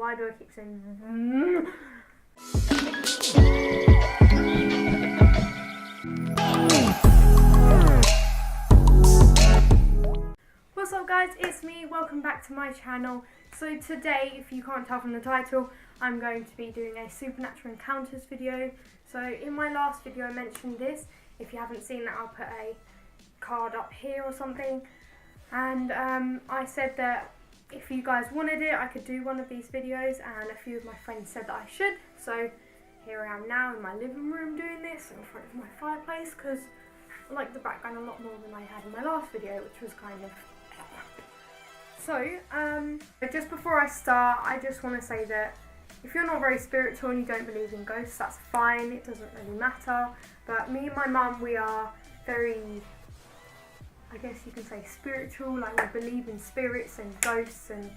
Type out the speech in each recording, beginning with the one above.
Why do I keep saying What's up guys, it's me, welcome back to my channel. So today, if you can't tell from the title, I'm going to be doing a supernatural encounters video. So in my last video I mentioned this. If you haven't seen that, I'll put a card up here or something. And I said that if you guys wanted it, I could do one of these videos, and a few of my friends said that I should. So here I am now in my living room doing this in front of my fireplace, because I like the background a lot more than I had in my last video, which was kind of... So, just before I start, I just want to say that if you're not very spiritual and you don't believe in ghosts, that's fine, it doesn't really matter. But me and my mum, we are very, I guess you can say, spiritual. Like, we believe in spirits and ghosts and,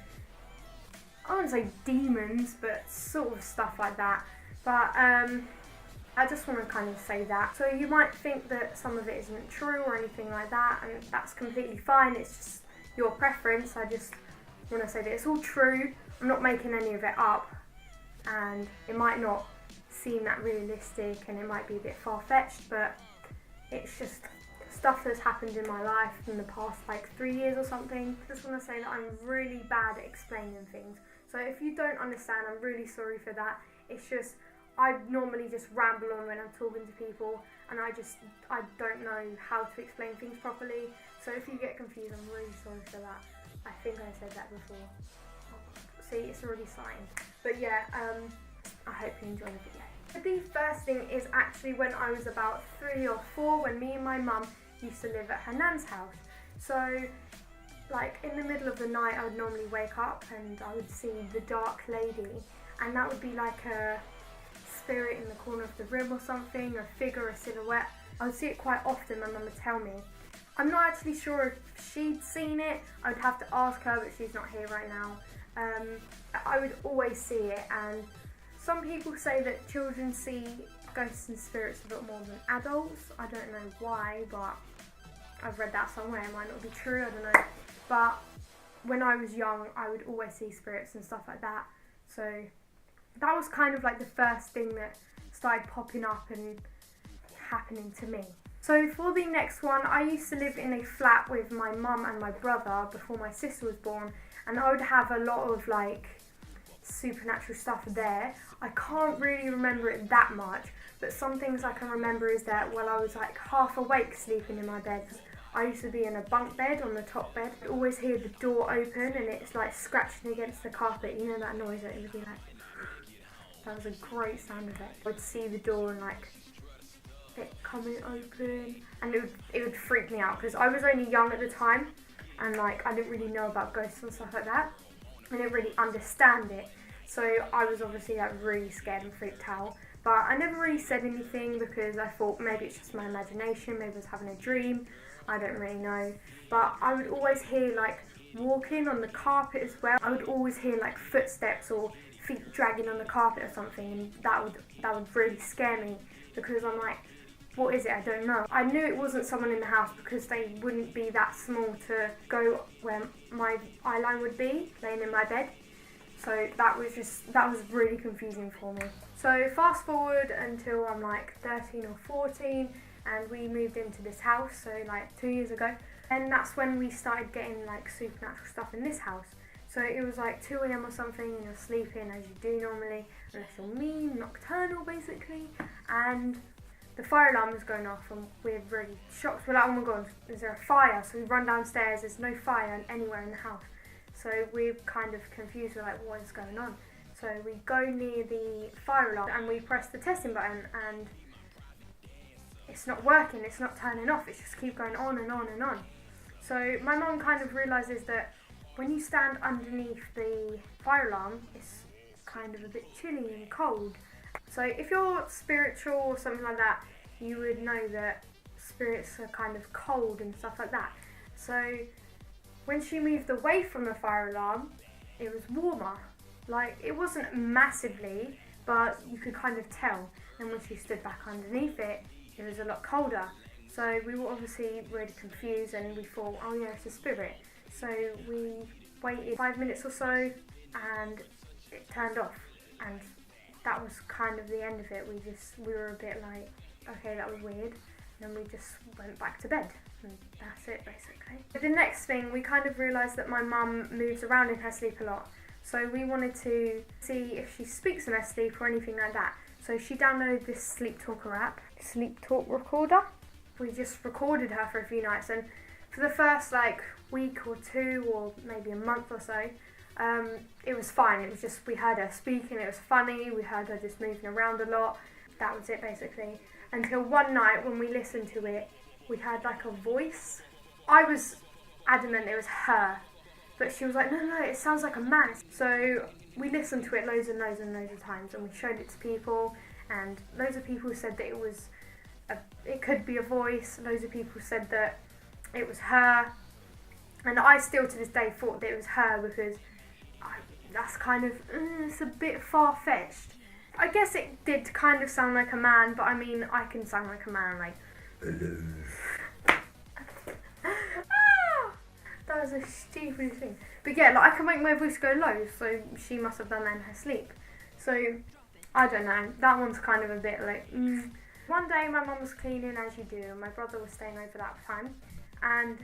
I wouldn't say demons, but sort of stuff like that. But I just want to kind of say that. So you might think that some of it isn't true or anything like that, and that's completely fine. It's just your preference. I just want to say that it's all true. I'm not making any of it up, and it might not seem that realistic and it might be a bit far-fetched, but it's just stuff that's happened in my life in the past like 3 years or something. I just want to say that I'm really bad at explaining things, so if you don't understand, I'm really sorry for that. It's just I normally just ramble on when I'm talking to people, and I don't know how to explain things properly. So if you get confused, I'm really sorry for that. I think I said that before. See, it's already signed. But yeah, I hope you enjoy the video. The first thing is actually when I was about 3 or 4, when me and my mum used to live at her nan's house. So, like, in the middle of the night, I would normally wake up and I would see the dark lady, and that would be like a spirit in the corner of the room or something, a figure, a silhouette. I would see it quite often. My mum would tell me. I'm not actually sure if she'd seen it. I would have to ask her, but she's not here right now. I would always see it, and some people say that children see ghosts and spirits a lot more than adults. I don't know why, but I've read that somewhere. It might not be true, I don't know. But when I was young, I would always see spirits and stuff like that. So that was kind of like the first thing that started popping up and happening to me. So for the next one, I used to live in a flat with my mum and my brother before my sister was born, and I would have a lot of like supernatural stuff there. I can't really remember it that much, but some things I can remember is that while I was like half awake sleeping in my bed, I used to be in a bunk bed on the top bed. I always hear the door open and it's like scratching against the carpet. You know that noise that it would be like? That was a great sound effect. I'd see the door and like it coming open, and it would freak me out because I was only young at the time, and like I didn't really know about ghosts and stuff like that. I didn't really understand it, so I was obviously like really scared and freaked out. But I never really said anything because I thought maybe it's just my imagination, maybe I was having a dream, I don't really know. But I would always hear like walking on the carpet as well. I would always hear like footsteps or feet dragging on the carpet or something, and that would really scare me because I'm like, what is it? I don't know. I knew it wasn't someone in the house because they wouldn't be that small to go where my eye line would be, laying in my bed. So that was really confusing for me. So fast forward until I'm like 13 or 14, and we moved into this house, so like 2 years ago. And that's when we started getting like supernatural stuff in this house. So it was like 2 AM or something, and you're sleeping as you do normally, unless you're mean, nocturnal basically, and the fire alarm was going off, and we're really shocked. We're like, oh my god, is there a fire? So we run downstairs, there's no fire anywhere in the house. So we're kind of confused, we're like, what is going on? So we go near the fire alarm and we press the testing button, and it's not working, it's not turning off, it just keeps going on and on and on. So my mum kind of realises that when you stand underneath the fire alarm, it's kind of a bit chilly and cold. So if you're spiritual or something like that, you would know that spirits are kind of cold and stuff like that. So when she moved away from the fire alarm, it was warmer. Like, it wasn't massively, but you could kind of tell. And when she stood back underneath it, it was a lot colder. So we were obviously really confused, and we thought, oh yeah, it's a spirit. So we waited 5 minutes or so, and it turned off, and that was kind of the end of it. We were a bit like, okay, that was weird, and we just went back to bed, and that's it basically. But the next thing, we kind of realised that my mum moves around in her sleep a lot, so we wanted to see if she speaks in her sleep or anything like that. So she downloaded this sleep talker app, sleep talk recorder. We just recorded her for a few nights, and for the first like week or two, or maybe a month or so, it was fine. It was just, we heard her speaking, it was funny, we heard her just moving around a lot. That was it basically. Until one night when we listened to it, we heard like a voice. I was adamant it was her, but she was like, no, it sounds like a man. So we listened to it loads and loads and loads of times, and we showed it to people, and loads of people said that it could be a voice. Loads of people said that it was her, and I still to this day thought that it was her, because that's kind of, it's a bit far-fetched. I guess it did kind of sound like a man, but I mean, I can sound like a man, like, hello. That was a stupid thing. But yeah, like, I can make my voice go low, so she must have done that in her sleep. So, I don't know, that one's kind of a bit like, One day my mum was cleaning, as you do, and my brother was staying over that time, and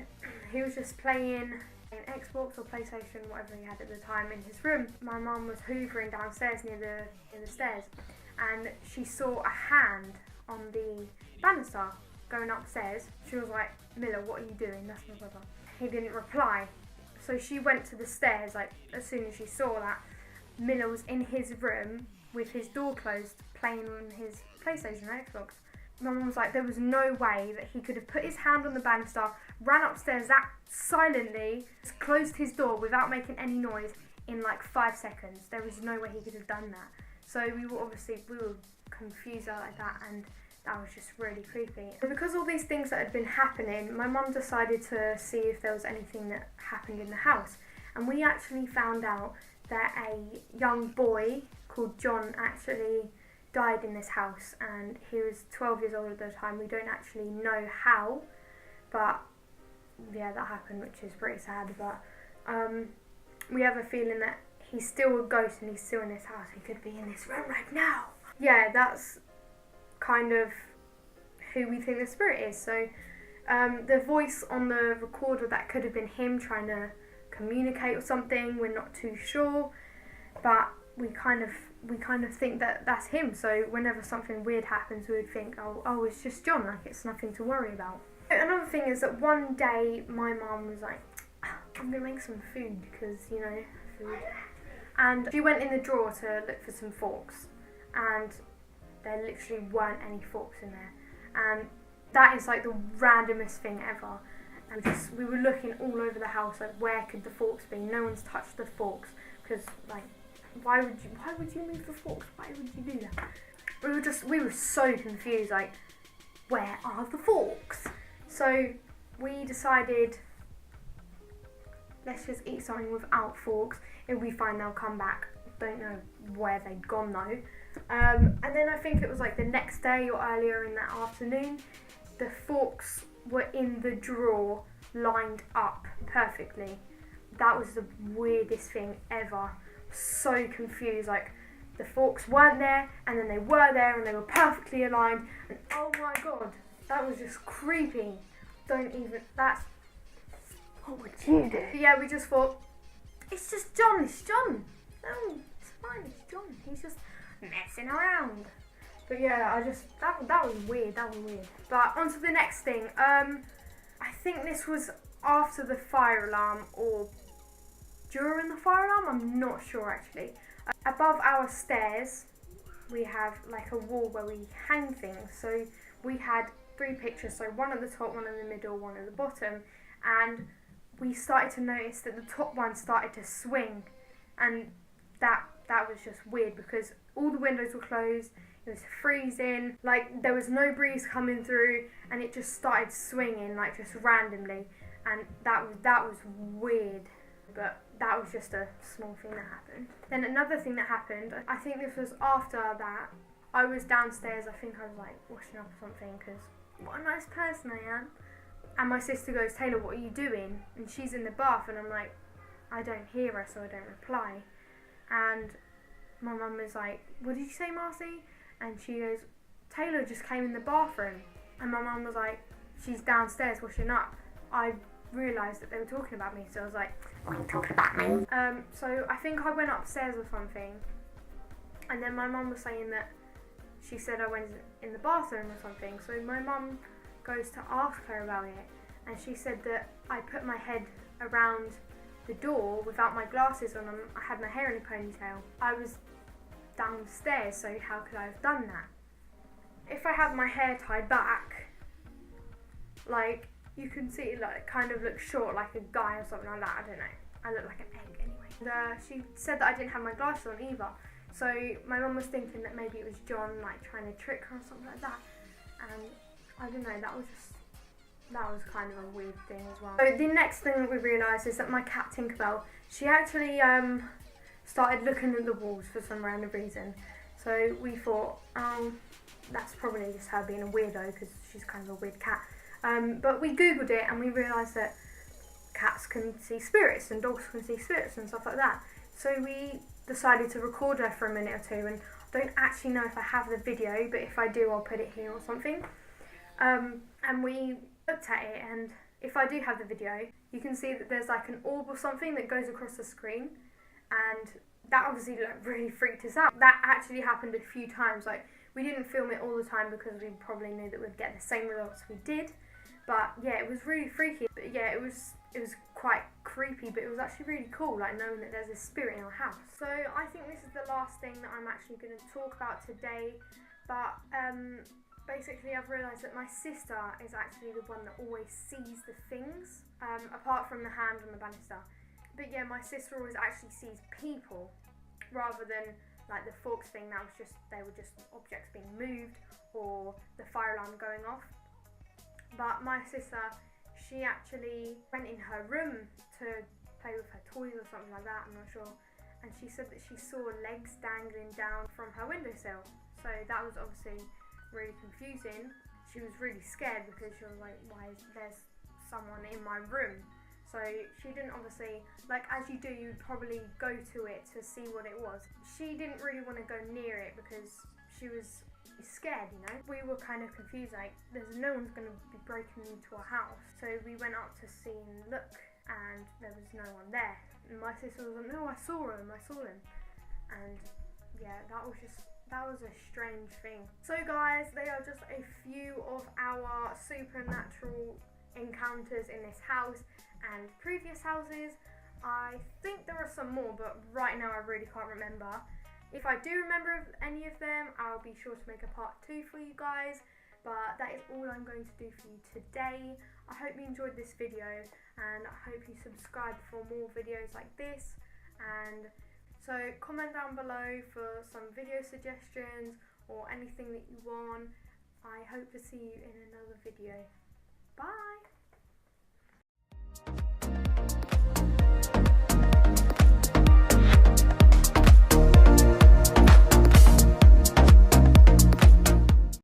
he was just playing an Xbox or PlayStation, whatever he had at the time, in his room. My mum was hoovering downstairs near the stairs, and she saw a hand on the banister going upstairs. She was like, Miller, what are you doing? That's my brother. He didn't reply, so she went to the stairs. Like, as soon as she saw that, Miller was in his room with his door closed, playing on his PlayStation or Xbox. My mum was like, there was no way that he could have put his hand on the banister, ran upstairs that silently, closed his door without making any noise in like 5 seconds. There was no way he could have done that. So we were confused like that, and that was just really creepy. And because all these things that had been happening, my mum decided to see if there was anything that happened in the house. And we actually found out that a young boy called John actually died in this house, and he was 12 years old at the time. We don't actually know how, but yeah, that happened, which is pretty sad. But we have a feeling that he's still a ghost and he's still in this house. He could be in this room right now. Yeah, that's kind of who we think the spirit is. So the voice on the recorder, that could have been him trying to communicate or something. We're not too sure, but we kind of think that that's him. So whenever something weird happens, we would think, oh, it's just John, like, it's nothing to worry about. Another thing is that one day my mum was like, I'm gonna make some food, because, you know, food. And she went in the drawer to look for some forks, and there literally weren't any forks in there. And that is like the randomest thing ever. And we were looking all over the house, like, where could the forks be? No one's touched the forks, because, like, why would you move the forks? Why would you do that? We were so confused, like, where are the forks? So we decided, let's just eat something without forks. If we find they'll come back. Don't know where they'd gone though. And then I think it was like the next day or earlier in that afternoon, the forks were in the drawer, lined up perfectly. That was the weirdest thing ever. So confused, like, the forks weren't there, and then they were there, and they were perfectly aligned, and oh my god, that was just creepy. What would you do? Yeah, we just thought, it's just John, no, it's fine, it's John, he's just messing around. But yeah, that was weird. But on to the next thing. I think this was after the fire alarm or during the fire alarm, I'm not sure actually. Above our stairs, we have like a wall where we hang things. So we had 3 pictures, so one at the top, one in the middle, one at the bottom, and we started to notice that the top one started to swing, and that was just weird because all the windows were closed. It was freezing, like there was no breeze coming through, and it just started swinging like just randomly, and that was weird. But that was just a small thing that happened. Then another thing that happened, I think this was after that, I was downstairs, I think I was like washing up or something, because what a nice person I am. And my sister goes, Taylor, what are you doing? And she's in the bath, and I'm like, I don't hear her, so I don't reply. And my mum was like, what did you say, Marcy? And she goes, Tayla just came in the bathroom. And my mum was like, she's downstairs washing up. I realised that they were talking about me, so I was like, what are you talking about me? So I think I went upstairs or something, and then my mum was saying that she said I went in the bathroom or something. So my mum goes to ask her about it, and she said that I put my head around the door without my glasses on. I had my hair in a ponytail. I was downstairs, so how could I have done that? If I had my hair tied back, like, you can see it, like, kind of looks short, like a guy or something like that. I don't know. I look like an egg anyway. And, she said that I didn't have my glasses on either. So my mum was thinking that maybe it was John, like, trying to trick her or something like that. And I don't know, that was kind of a weird thing as well. So the next thing that we realised is that my cat Tinkerbell, she actually started looking at the walls for some random reason. So we thought, that's probably just her being a weirdo because she's kind of a weird cat. But we googled it and we realised that cats can see spirits and dogs can see spirits and stuff like that. So we decided to record her for a minute or two, and I don't actually know if I have the video, but if I do I'll put it here or something. And we looked at it, and if I do have the video, you can see that there's like an orb or something that goes across the screen, and that obviously like really freaked us out. That actually happened a few times. Like, we didn't film it all the time because we probably knew that we'd get the same results we did. But yeah, it was really freaky. But yeah, it was quite creepy, but it was actually really cool, like knowing that there's a spirit in our house. So I think this is the last thing that I'm actually going to talk about today. But basically I've realised that my sister is actually the one that always sees the things, apart from the hand on the banister. But yeah, my sister always actually sees people rather than like the forks thing. That was just, they were just objects being moved or the fire alarm going off. But my sister, she actually went in her room to play with her toys or something like that, I'm not sure. And she said that she saw legs dangling down from her windowsill. So that was obviously really confusing. She was really scared because she was like, why is there's someone in my room? So she didn't obviously, like as you do, you'd probably go to it to see what it was. She didn't really want to go near it because she was scared, you know. We were kind of confused, like there's no one's going to be breaking into our house. So we went up to see and look, and there was no one there. And my sister was like, no, I saw him. And yeah, that was a strange thing. So guys, they are just a few of our supernatural encounters in this house and previous houses. I think there are some more, but right now I really can't remember. If I do remember any of them, I'll be sure to make a part 2 for you guys. But that is all I'm going to do for you today. I hope you enjoyed this video, and I hope you subscribe for more videos like this. And so comment down below for some video suggestions or anything that you want. I hope to see you in another video. Bye!